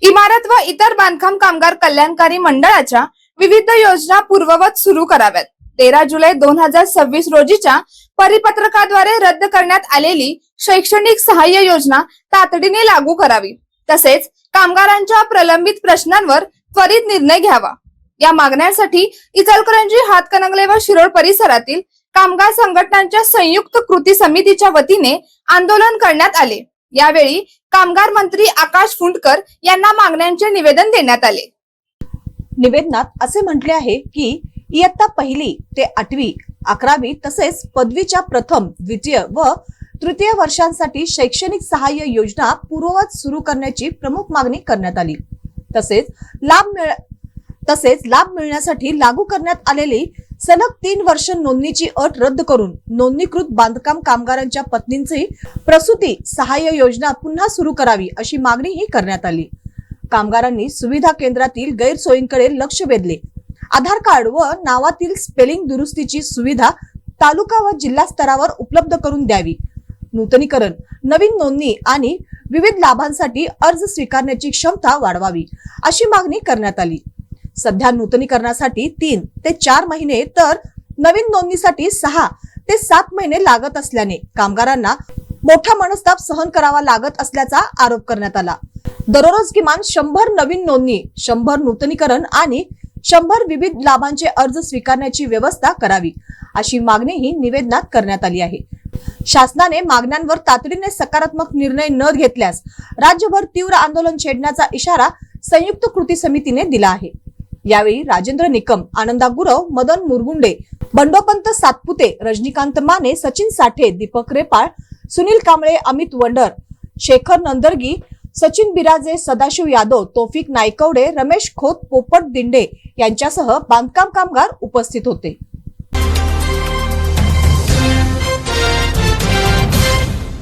इमारत व इतर बांधकाम कामगार कल्याणकारी मंडळाच्या विविध योजना पूर्ववत सुरू कराव्यात। 13 जुलै 2026 रोजीच्या परिपत्रकाद्वारे रद्द करण्यात आलेली शैक्षणिक सहाय्य योजना तातडीने लागू करावी, तसेच कामगारांच्या प्रलंबित प्रश्नांवर त्वरित निर्णय घ्यावा। या मागण्यांसाठी इचलकरंजी, हातकणंगले व शिरोळ परिसरातील कामगार संघटनांच्या संयुक्त कृती समितीच्या वतीने आंदोलन करण्यात आले। यावेळी कामगार मंत्री आकाश फुंडकर यांना मागण्यांचे निवेदन देण्यात आले। निवेदनात असे म्हटले आहे की इयत्ता 1ली ते 8वी, 11वी तसेच पदवीच्या प्रथम, द्वितीय व तृतीय वर्षांसाठी शैक्षणिक सहाय्य योजना पूर्ववत सुरू करण्याची प्रमुख मागणी करण्यात आली। तसेच लाभ मिळण्यासाठी लागू करण्यात आलेली सलग 3 वर्ष नोंदणीची अट रद्द करून नोंदणीकृत बांधकाम कामगारांच्या पत्नींची प्रसूती सहाय्य योजना पुन्हा सुरू करावी अशी मागणीही करण्यात आली। कामगारांनी सुविधा केंद्रातील गैरसोयींकडे लक्ष वेधले। आधार कार्ड व नावातील स्पेलिंग दुरुस्तीची सुविधा तालुका व जिल्हा स्तरावर उपलब्ध करून द्यावी। नूतनीकरण, नवीन नोंदणी आणि विविध लाभांसाठी अर्ज स्वीकारण्याची क्षमता वाढवावी अशी मागणी करण्यात आली। सध्या नूतनीकरणासाठी 3 ते 4 महिने तर नवीन नोंदणीसाठी 6 ते 7 महिने लागत असल्याने कामगारांना मोठा मनस्ताप सहन करावा लागत असल्याचा आरोप करण्यात आला। दररोज किमान 100 नवीन नोंदणी, 100 नूतनीकरण आणि 100 विविध लाभांचे अर्ज स्वीकारण्याची व्यवस्था करावी अशी मागणीही निवेदनात करण्यात आली आहे। शासनाने मागण्यांवर तातडीने सकारात्मक निर्णय न घेतल्यास राज्यभर तीव्र आंदोलन छेडण्याचा इशारा संयुक्त कृती समितीने दिला आहे। यावेळी राजेंद्र निकम, आनंदा गुरव, मदन मुरगुंडे, बंडोपंत सातपुते, रजनीकांत माने, सचिन साठे, दीपक रेपाळ, सुनील कांबळे, अमित वंडर, शेखर नंदरगी, सचिन बिराजे, सदाशिव यादव, तौफिक नायकवडे, रमेश खोत, पोपट दिंडे यांच्यासह बांधकाम कामगार उपस्थित होते।